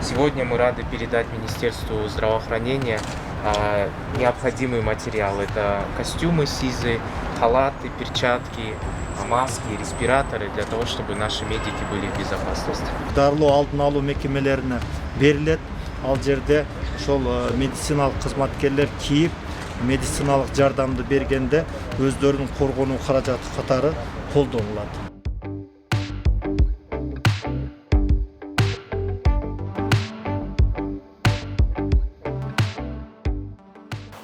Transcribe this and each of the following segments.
Сегодня мы рады передать Министерству здравоохранения необходимые материалы. Это костюмы СИЗы, халаты, перчатки, маски, респираторы для того, чтобы наши медики были в безопасности. Дарылоо алдын алуу мекемелерине берилет. Ал жерде ошол медициналык кызматкерлер кийип, медициналык жардамды бергенде өздөрүнүн коргонуу каражаты катары колдонулат.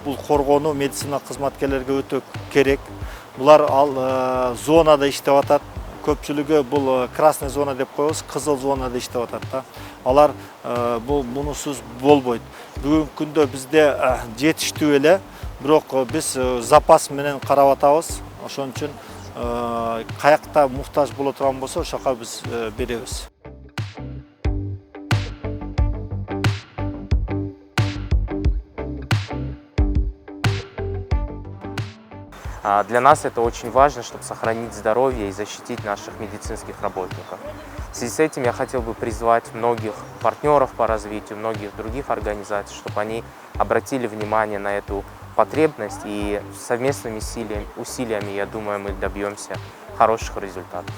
Бул коргонуу медицина кызматкерлерге өтө керек. Булар ал зонада иштеп атат. Көпчүлүгү бул красный зона деп коебуз, кызыл зонада иштеп атат да. Алар мунусуз болбойт. Бүгүнкү күндө бизде жетиштүү эле, бирок биз запас менен карап атабыз. Ошон үчүн каякта муктаж боло турган болсо, ошол жака биз беребиз. Для нас это очень важно, чтобы сохранить здоровье и защитить наших медицинских работников. В связи с этим я хотел бы призвать многих партнеров по развитию, многих других организаций, чтобы они обратили внимание на эту потребность, и совместными усилиями, я думаю, мы добьемся хороших результатов.